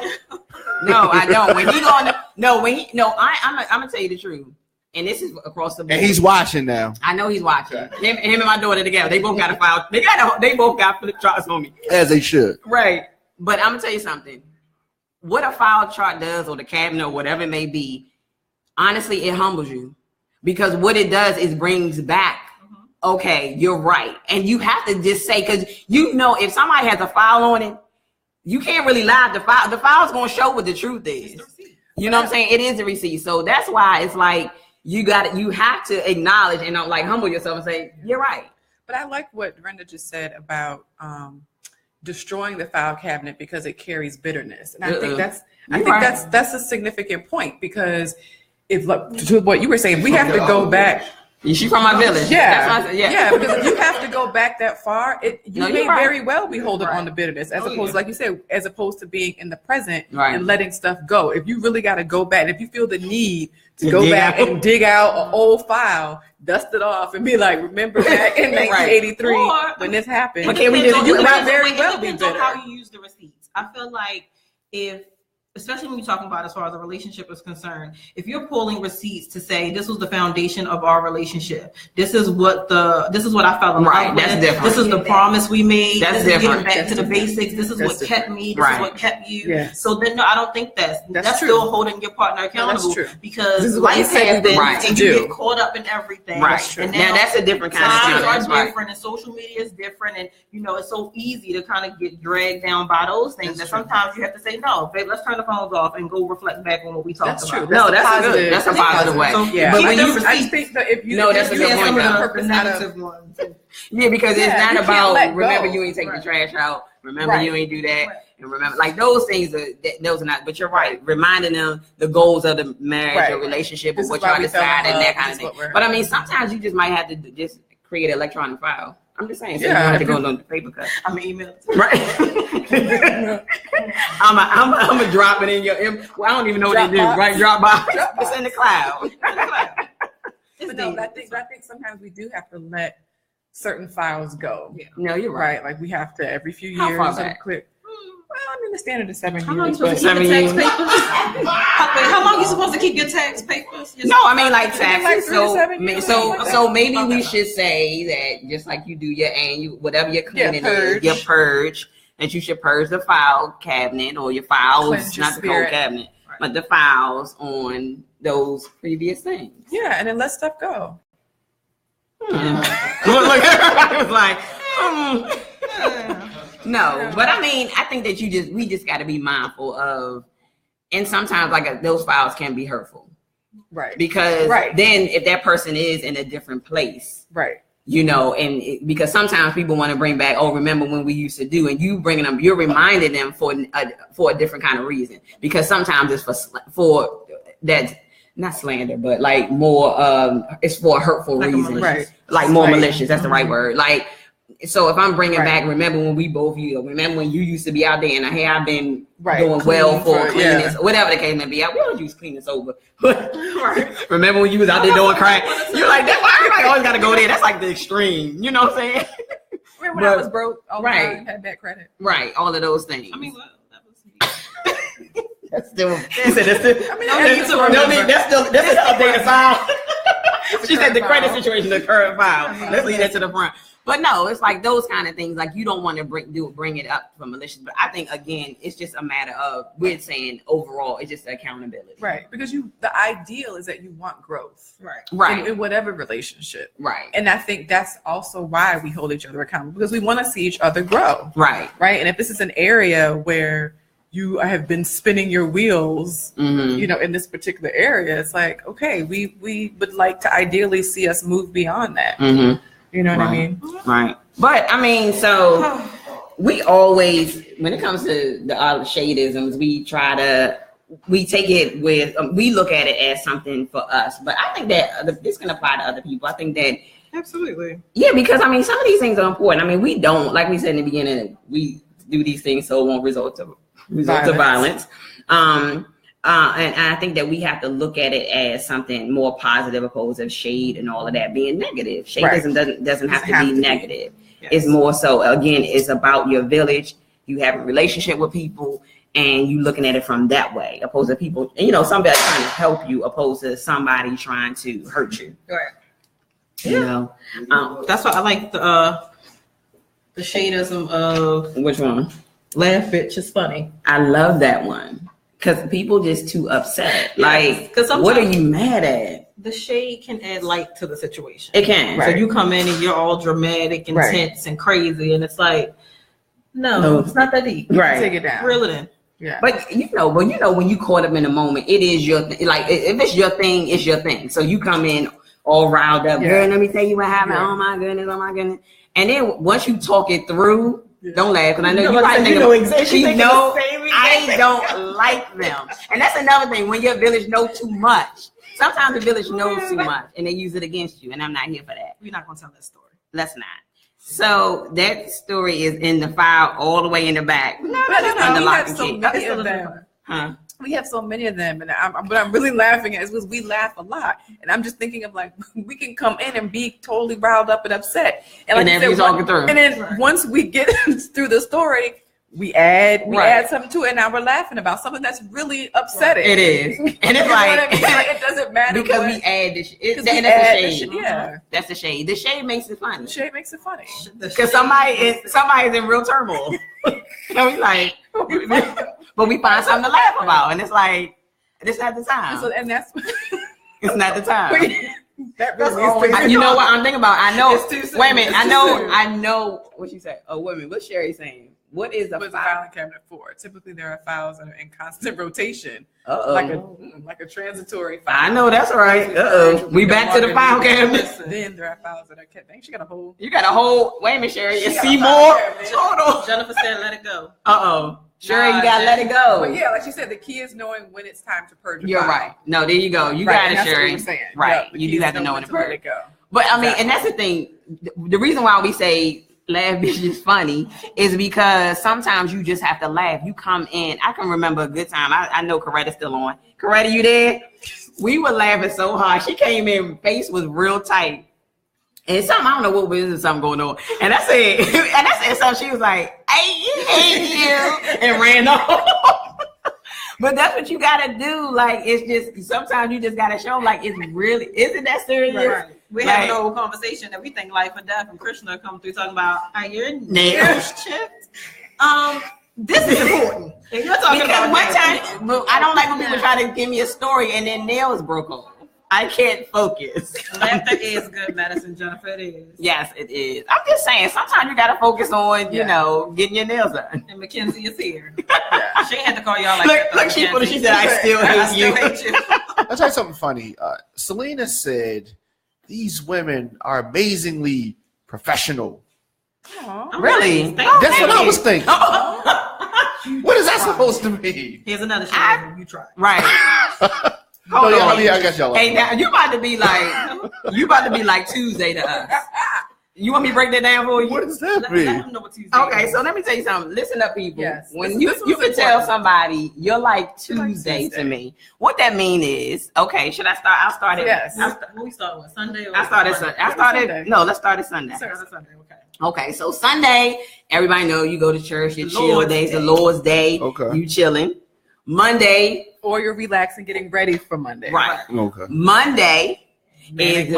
No, I don't. When he going, I'm gonna tell you the truth. and this is across the board. And he's watching now. I know he's watching. Him and my daughter together. They both got a file. They both got flip charts on me. As they should. Right. But I'm gonna tell you something. What a file chart does, or the cabinet, or whatever it may be, honestly, it humbles you. Because what it does is brings back, okay, you're right. And you have to just say, because you know, if somebody has a file on it, you can't really lie. The file's going to show what the truth is. You know what I'm saying? It is a receipt. So that's why it's like, you have to acknowledge and like humble yourself and say, you're right. But I like what Brenda just said about destroying the file cabinet because it carries bitterness. And I think that's a significant point, because if, to what you were saying, we have to go back. She from my village. Yeah. That's what I said. Yeah, because if you have to go back that far, you may very well be holding on to bitterness, as opposed, like you said, as opposed to being in the present and letting stuff go. If you really got to go back, if you feel the need to go back and dig out an old file, dust it off, and be like, remember back in 1983 when this happened. Okay, we did. You might very well be bitter. How you use the receipts. I feel like especially when you're talking about as far as a relationship is concerned, if you're pulling receipts to say this was the foundation of our relationship, this is what I felt in love with. That's different. This is the promise we made. That's this different. Is getting back to the basics. This is what kept me. This is what kept you. Yeah. So then, no, I don't think that's still holding your partner accountable, because life happens and you get caught up in everything. Right. And now that's a different kind of times are different, and social media is different, and it's so easy to kind of get dragged down by those things that sometimes you have to say, no, babe, let's turn the phones off and go reflect back on what we talked about. True. No, that's good. That's a positive way. So, but when you I think that if you that's a good point. The negative ones. Yeah, because it's not about remember you ain't take the trash out. Remember you ain't do that. And remember, like those things those are not. But you're right. Reminding them the goals of the marriage or relationship and what y'all decided and that kind of thing. But I mean, sometimes you just might have to just create an electronic file. I'm just saying, so you don't have to go on the paper cut. I'm an email. Right. I'm a drop it in your. Well, I don't even know what they do. Right, Dropbox. It's in the cloud. But no, I think sometimes we do have to let certain files go. Yeah. No, you're right. Like we have to every few years. How far back? Well, I mean the standard is 7 How long years. you supposed to keep your tax papers? How long you supposed to keep your tax papers? No, I mean like taxes. So maybe Okay. we should say that just like you do your annual, whatever you're cleaning, purge. your purge, that you should purge the file cabinet or your files, Cleanse your not the cold spirit. cabinet, but the files on those previous things. Yeah, and then let stuff go. Look, everybody was like, No, but I mean, I think that we just got to be mindful of, and sometimes like those files can be hurtful, right? Because then if that person is in a different place, right? Because sometimes people want to bring back, remember when we used to do, and you bringing them, you're reminding them for a different kind of reason. Because sometimes it's for that, not slander, but like more, it's for a hurtful reason, right? Like more malicious. That's the right word. Like. So if I'm bringing back, remember when remember when you used to be out there and hey, I've been doing well for cleanliness, whatever the case may be. We don't use cleanliness over. Remember when you was out there doing crack? You're like, that's why everybody always got to go there. That's like the extreme. You know what I'm saying? Remember when I was broke? All the time, had bad credit. Right. All of those things. I mean, well, that was. That's still. That's an updated file. She said the credit situation, the current file. Let's leave that to the front. But no, it's like those kind of things. Like you don't want to bring it up for malicious. But I think again, it's just a matter of we're saying overall, it's just accountability. Right. Because the ideal is that you want growth. Right. In whatever relationship. Right. And I think that's also why we hold each other accountable, because we want to see each other grow. Right. Right. And if this is an area where you have been spinning your wheels, in this particular area, it's like, okay, we would like to ideally see us move beyond that. Mm-hmm. You know what I mean? Right. But I mean, so we always, when it comes to the shadisms, we take it with, we look at it as something for us. But I think that this can apply to other people. I think that. Absolutely. Yeah, because I mean, some of these things are important. I mean, we don't, like we said in the beginning, we do these things so it won't result to violence. And I think that we have to look at it as something more positive opposed to shade and all of that being negative. Shade doesn't have to be negative. Yes. It's more so, again, it's about your village. You have a relationship with people and you looking at it from that way, opposed to people, you know, somebody trying to help you, opposed to somebody trying to hurt you. Right. You know, that's why I like the shadeism of which one? Laugh, bitch, is funny. I love that one because people just too upset. Like, because what are you mad at? The shade can add light to the situation. It can. So you come in and you're all dramatic and tense and crazy, and it's like, no, it's not that deep. Right. Take it down. Reel it in. Yeah. But you know, when you caught up in the moment, it is your like if it's your thing, it's your thing. So you come in all riled up. Girl, let me tell you what happened. Oh my goodness. And then once you talk it through, don't laugh, because I know you probably think I don't like them. And that's another thing, when your village knows too much. Sometimes the village knows too much and they use it against you, and I'm not here for that. We're not gonna tell that story. Let's not. So that story is in the file all the way in the back. We have so many of them. Huh? We have so many of them, and what I'm really laughing at is because we laugh a lot, and I'm just thinking of like we can come in and be totally riled up and upset, and then we talking through. And then once we get through the story, we add something to it, and now we're laughing about something that's really upsetting. It is, and it's like it doesn't matter because we add the shade. That's the shade. Yeah, that's the shade. The shade makes it funny. The shade makes it funny because somebody's in real turmoil. And we like, but we find something to laugh about, and it's like, this not the time. So, and that's it's not the time. That really you know what I'm thinking about? I know. Wait a minute. I know what you said. Oh, wait a minute. What's Sherry saying? What is a filing cabinet for? Typically, there are files that are in constant rotation, like a transitory file. I know that's right. We back to the file cabinet. Then there are files that are kept. I think she got a whole. You got a whole. Wait a minute, Sherry. You see more? Hold on. Jennifer said, "Let it go." Sherry, you gotta let it go. But yeah, like she said, the key is knowing when it's time to purge. You're right. No, there you go. You got it, Sherry. Right. You do have to know when to purge it. But I mean, and that's the thing. The reason why we say laugh bitch is funny is because sometimes you just have to laugh. You come in. I can remember a good time. I know Coretta's still on. Coretta, you there? We were laughing so hard. She came in, face was real tight. And something, I don't know what was something going on. And I said something. She was like, I hate you, and ran off. But that's what you gotta do. Like, it's just sometimes you just gotta show like it's really isn't that serious? Right. We have an old conversation that we think life or death, and Krishna come through talking about are your nails chipped? This is important. If you're talking about one time, I don't like when people try to give me a story and then nails broke off. I can't focus. Laughter is good medicine, Jennifer. It is. Yes, it is. I'm just saying, sometimes you gotta focus on, you know, getting your nails done. And Mackenzie is here. She ain't had to call y'all like that. She said, I still hate you. I'll tell you something funny. Selena said, these women are amazingly professional. Really? That's what I was thinking. What is that supposed to mean? Here's another show you try. Right. Hold on. I got y'all. Hey, now you about to be like Tuesday to us. You want me to break that down for you? What does that mean? Let them know what Tuesday Okay, so let me tell you something. Listen up, people. Yes. When you can tell somebody you're like Tuesday to me, what that mean is, okay, should I start? I'll start it. Yes. What we start with? Sunday or I started Sunday. No, let's start it Sunday. Sunday, okay. Okay, so Sunday, everybody know you go to church, your chill days, the Lord's Day. Okay. You chilling. Monday. Or you're relaxing, getting ready for Monday. Right. Okay. Monday. Manic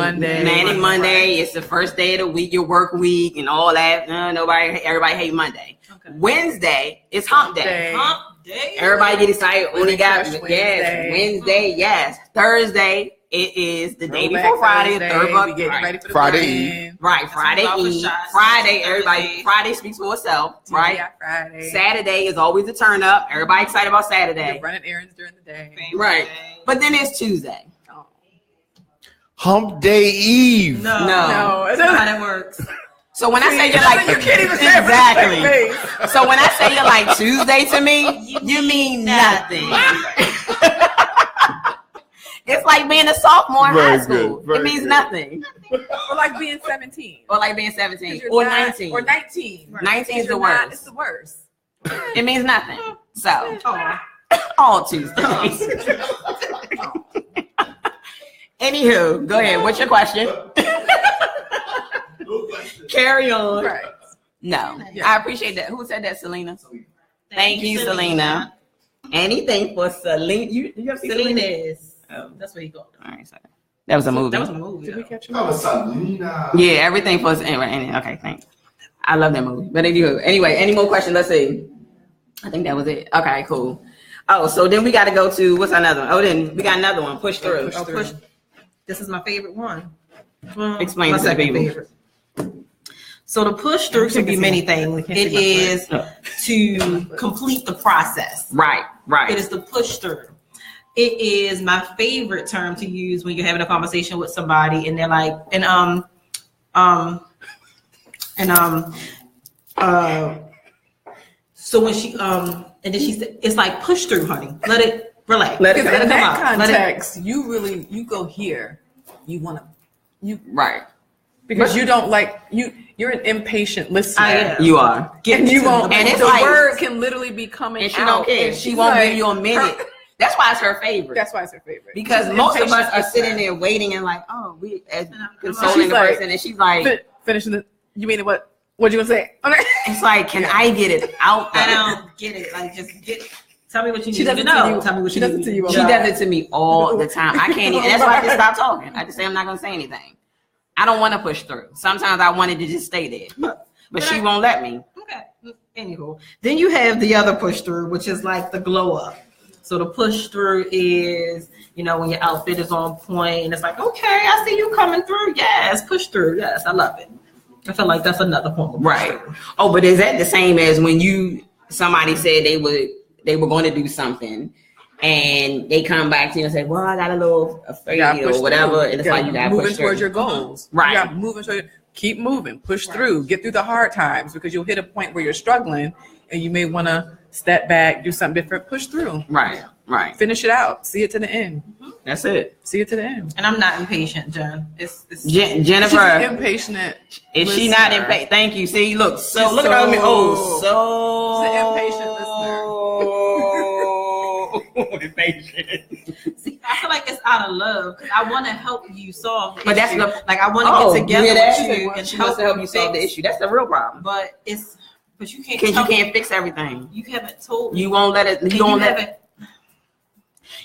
Monday. It's the first day of the week, your work week, and all that. Everybody hate Monday. Okay. Wednesday is hump day. Hump day. Everybody get excited. Only got Wednesday. Yes. Thursday. It is the day before Friday. Ready for the Friday Eve. Right. Friday Eve. Friday. Everybody. Friday speaks for itself. Right. Friday. Saturday is always a turn up. Everybody excited about Saturday. You're running errands during the day. Right. But then it's Tuesday. Hump Day Eve. No, that's not how that works. So when I say you're like, you can't even say exactly. So when I say you're like Tuesday to me, you mean nothing. It's like being a sophomore in high school. It means nothing. Or like being 17. Or 19. Or 19. 19 is the worst. It's the worst. It means nothing. So all Tuesdays. Anywho, go ahead. What's your question? Carry on. Right. No, I appreciate that. Who said that, Selena? Thank you, Selena. Anything for Celine. You ever see Selena's. That's where he go. All right, sorry. That was a movie. That was a movie. Did we catch That was Selena. Yeah, everything for anyway. Okay, thanks. I love that movie. But anyway, any more questions? Let's see. I think that was it. Okay, cool. Oh, so then we got to go to what's another one? Oh, then we got another one. Push through. Push. This is my favorite one. Explain to the people. Favorite. So the push through can be many things. It is to complete the process. Right. It is the push through. It is my favorite term to use when you're having a conversation with somebody and they're like, so when she and then she said, it's like push through, honey. Let it relax. Let it come out. Context, you go here. Right. Because you don't like you're an impatient listener. You are. And you won't. And it's the like, word can literally be coming and she out. don't care. And she won't give you a minute. That's why it's her favorite. That's why it's her favorite. Because she's most of us are listener. sitting there waiting and like, oh, we consoling the person, and she's like, finishing the. You mean what? What you gonna say? Okay. It's like, can I get it out? I don't get it. Like, just tell me what you need to know. Tell me what she you does need it to you. She does it to me all the time. I can't even. That's why I just stop talking. I just say I'm not gonna say anything. I don't want to push through. Sometimes I wanted to just stay there, but she won't let me. Okay. Anywho, then you have the other push through, which is like the glow up. So the push through is, when your outfit is on point and it's like, okay, I see you coming through. Yes, push through. Yes, I love it. I feel like that's another form of right. Oh, but is that the same as when somebody said they were going to do something and they come back to you and say, well, I got a little afraid or whatever. And it's like you got to push moving towards your goals. Right. You got moving towards keep moving, push through, get through the hard times because you'll hit a point where you're struggling and you may want to step back, do something different, push through. Right. Finish it out. See it to the end. That's it. See it to the end. And I'm not impatient, Jen. It's Jennifer. She's impatient. Is she not impatient? Thank you. See, look at me. Oh, so impatient. See, I feel like it's out of love because I want to help you solve the but issue. That's like I want to get together with you and she wants to help you solve the issue. That's the real problem. But you can't because you can't fix everything. You haven't told me. You won't let it. You don't let it.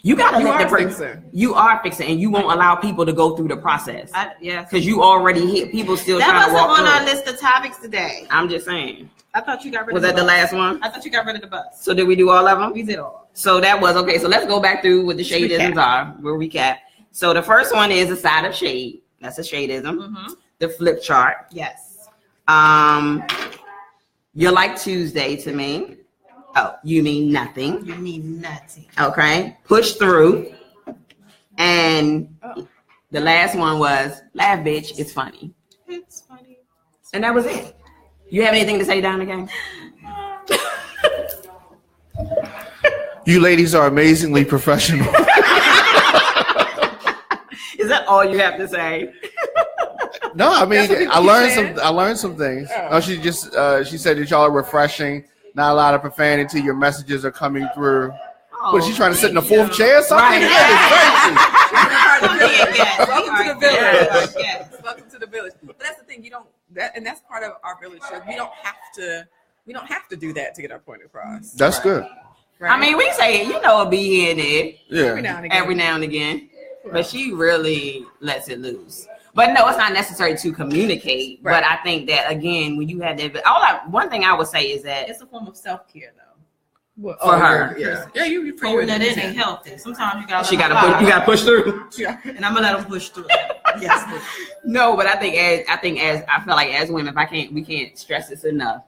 You gotta let the person. You are fixing, and you won't allow people to go through the process. Because you already hit people still trying to walk through. That wasn't on our list of topics today. I'm just saying. I thought you got rid of the bus. Was that the last one? I thought you got rid of the bus. So did we do all of them? We did all. So that was okay. So let's go back through what the shadeisms are. We'll recap. So the first one is a side of shade. That's a shadeism. Mm-hmm. The flip chart. Yes. You're like Tuesday to me. Oh, you mean nothing. You mean nothing. Okay. Push through. And the last one was laugh, bitch. It's funny. It's funny. And that was it. You have anything to say down again? You ladies are amazingly professional. Is that all you have to say? No, I mean I learned some things. Oh. No, she said that y'all are refreshing. Not a lot of profanity. Your messages are coming through. Oh, what, is she trying to sit in the fourth chair or something? Right. Welcome to the village. Welcome to the village. But that's the thing, and that's part of our village. So we don't have to do that to get our point across. That's good. Right? I mean, we say it'll be here and there. Yeah. Every now and again. But she really lets it loose. But no, it's not necessary to communicate. Right. But I think that again, when you have that, one thing I would say is that it's a form of self-care, though. Well, for her, yeah, you holding that in ain't healthy. Sometimes you gotta. You gotta push through. Yeah. And I'm gonna let them push through. Yes. No, but I feel like as women, we can't stress this enough.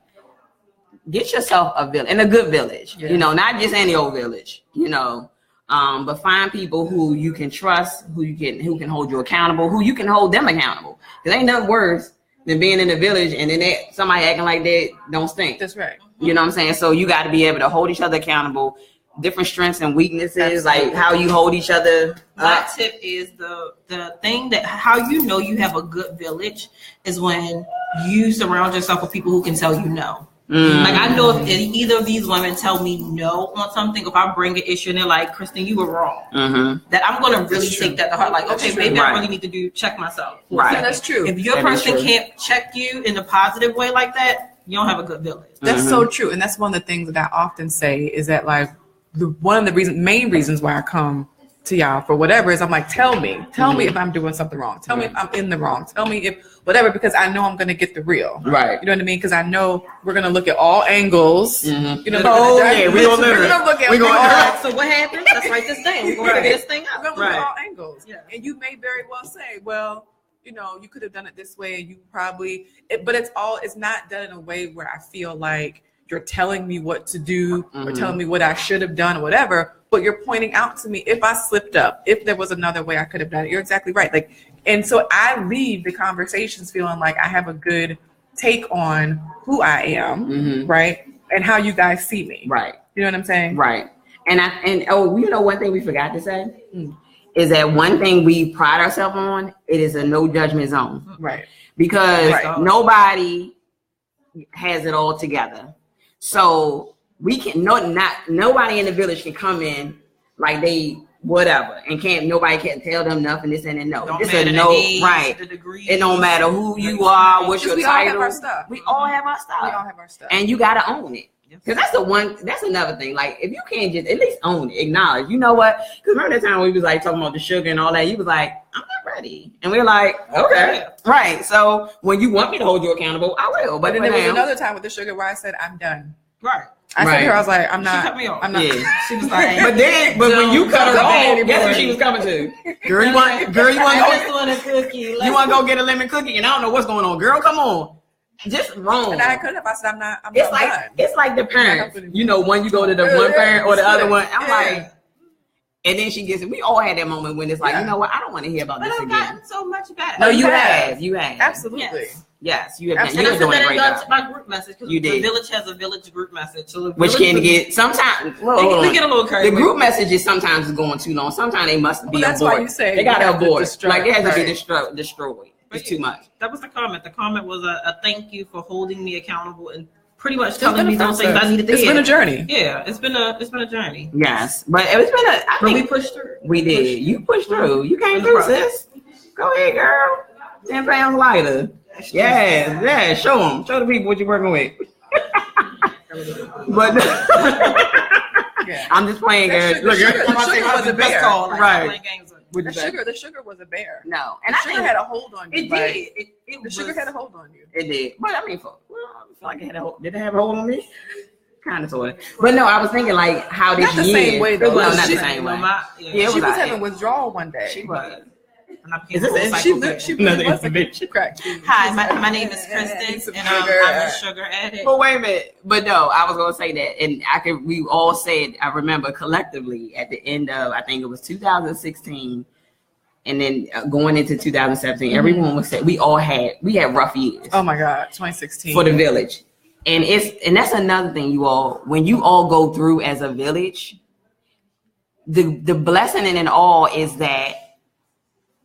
Get yourself a village, and a good village. Yeah. Not just any old village. But find people who you can trust, who can hold you accountable, who you can hold them accountable. Because ain't nothing worse than being in a village and then somebody acting like they don't stink. That's right. You know what I'm saying? So you got to be able to hold each other accountable, different strengths and weaknesses, like how you hold each other. My tip is the thing that how you know you have a good village is when you surround yourself with people who can tell you no. Like I know if either of these women tell me no on something, if I bring an issue and they're like, Kristen, you were wrong, that I'm going to really take that to heart. Like, okay, maybe I really need to check myself. Right. Yeah, that's true. If your person can't check you in a positive way like that, you don't have a good village. That's so true. And that's one of the things that I often say is that, like, one of the main reasons why I come to y'all for whatever is I'm like, tell me if I'm doing something wrong. Tell me if I'm in the wrong. Tell me if whatever, because I know I'm going to get the real. Right. You know what I mean? Because I know we're going to look at all angles. Mm-hmm. You know, we're going to look at all. So what happens? Let's write this thing. We're going to figure this thing out. We're going to look at all angles. Yeah. And you may very well say, well, you know, you could have done it this way. You probably, but it's not done in a way where I feel like you're telling me what to do or telling me what I should have done or whatever, but you're pointing out to me if I slipped up, if there was another way I could have done it. You're exactly right. Like, and so I leave the conversations feeling like I have a good take on who I am, right? And how you guys see me. Right. You know what I'm saying? Right. And you know, one thing we forgot to say is that one thing we pride ourselves on, it is a no judgment zone. Right. Because nobody has it all together. So we can nobody in the village can come in like they whatever and nobody can tell them nothing, this and no. It's a no, right. It don't matter who you are, what's your title. We all have our stuff. And you gotta own it. Because that's another thing. Like, if you can't just at least own it, acknowledge, you know what? Because remember that time we was like talking about the sugar and all that, you was like, I'm not ready. And we were like, okay. Right. So when you want me to hold you accountable, I will. But then there was another time with the sugar where I said, I'm done. Right. I said to her, I was like, I'm not. She cut me off. I'm not. Yeah. She was like, but when you cut her off, guess what she was coming to? Girl, you want to go get a lemon cookie? And I don't know what's going on. Girl, come on. Just wrong. And I couldn't have. I said, I'm not. It's like the parents. You know, when you go to the one parent or the other one, I'm like, and then she gets it. We all had that moment when it's like, you know what? I don't want to hear about this again. But I've gotten so much better. No, you have. Absolutely. Yes, you have. And I said doing that a great job. My group message. You did. The village has a village group message. So which can get sometimes. They get a little crazy. The group messages sometimes is going too long. Sometimes they must be that's abort. Why you say they gotta abort. Like it has to be destroyed. But it's too much. That was the comment. The comment was a thank you for holding me accountable and pretty much telling me those things I needed to hear. It's been a journey. Yeah, it's been a journey. Yes, but it's been I think we pushed through. We did. You pushed through. You came through, sis. Go ahead, girl. 10 pounds lighter. Yeah. Show them. Show the people what you're working with. But I'm just playing, girl. The sugar was a bear. Right. The sugar was a bear. No, and the sugar had a hold on you. It did. The sugar had a hold on you. It did. But I mean, I feel like it had a hold. Did it have a hold on me? Kind of, sort of. But no, I was thinking like, how did not the same way though? Well, not the same way. She was having withdrawal one day. She was. Is this she cracked. Hi, my name is Kristen, and I'm a sugar addict. But wait a minute. But no, I was gonna say that, and we all said, I remember collectively at the end of, I think it was 2016, and then going into 2017, everyone was saying we had rough years. Oh my God, 2016 for the village, and that's another thing, you all, when you all go through as a village, the blessing in it all is that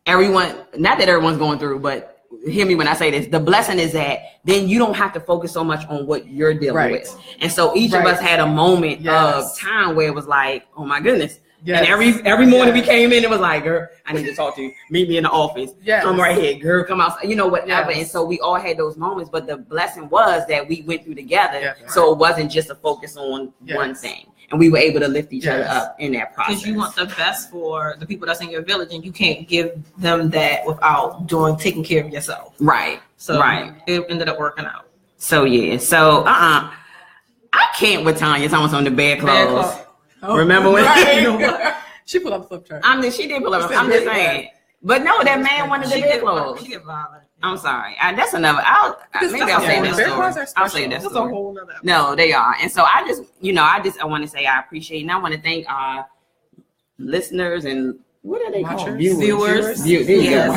not that everyone's going through, but hear me when I say this, the blessing is that then you don't have to focus so much on what you're dealing with. And so each of us had a moment of time where it was like, oh my goodness. And every morning we came in, it was like, girl, I need to talk to you. Meet me in the office. Come right here, girl, come outside. You know, whatever. And so we all had those moments, but the blessing was that we went through together. So it wasn't just a focus on one thing. And we were able to lift each other up in that process. Because you want the best for the people that's in your village, and you can't give them that without taking care of yourself. Right. So it ended up working out. So yeah. So I can't with Tanya talking on the bed clothes. Remember when she pulled up the flip chart? She did pull up. I'm just saying. But no, that man wanted the bed clothes. She get violent. I'm sorry. That's another. Maybe I'll say that story. I'll say that story. No, they are. And so I want to say I appreciate, and I want to thank our listeners and what are they called? Viewers. There you go.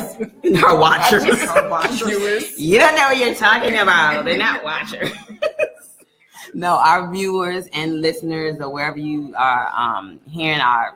Our watchers. Viewers. You don't know what you're talking about. They're not watchers. No, our viewers and listeners, or wherever you are hearing our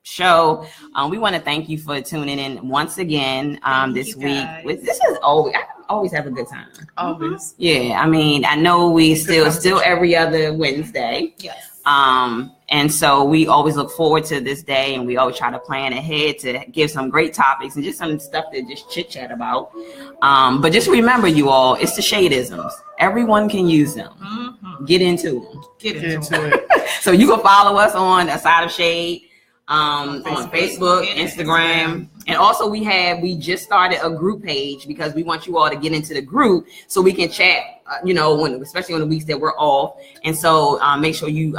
show, we want to thank you for tuning in once again this week. This is I always have a good time. Always. Yeah, I mean, I know we still every other Wednesday. Yes. And so we always look forward to this day, and we always try to plan ahead to give some great topics and just some stuff to just chit chat about. But just remember, you all, it's the Shadeisms. Everyone can use them. Mm-hmm. Get into them. Get into it. So you can follow us on A Side of Shade, on Facebook, Instagram, and also we just started a group page because we want you all to get into the group so we can chat. Especially on the weeks that we're off, and so make sure you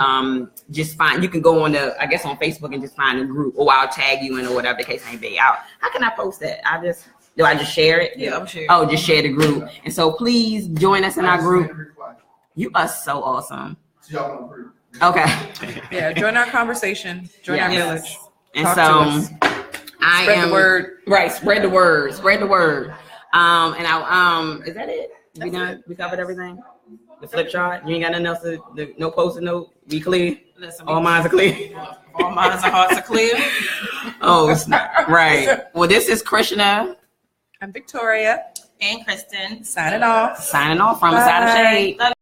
just find. You can go on on Facebook and just find a group, or I'll tag you in, or whatever the case may be. How can I post that? Do I just share it? Yeah, I'm sure. Oh, just share the group, and so please join us in our group. You are so awesome. Okay. Yeah, join our conversation. Join our village. And Talk so to us. Spread the word. Right, spread the word. Spread the word. And is that it? We done? We covered everything? The flip chart? You ain't got nothing else no post-it note? We clear? Listen, all minds are clear? All minds and hearts are clear. Oh, it's not. Right. Well, this is Krishna. I'm Victoria. And Kristen. Signing off. From A Side of Shade.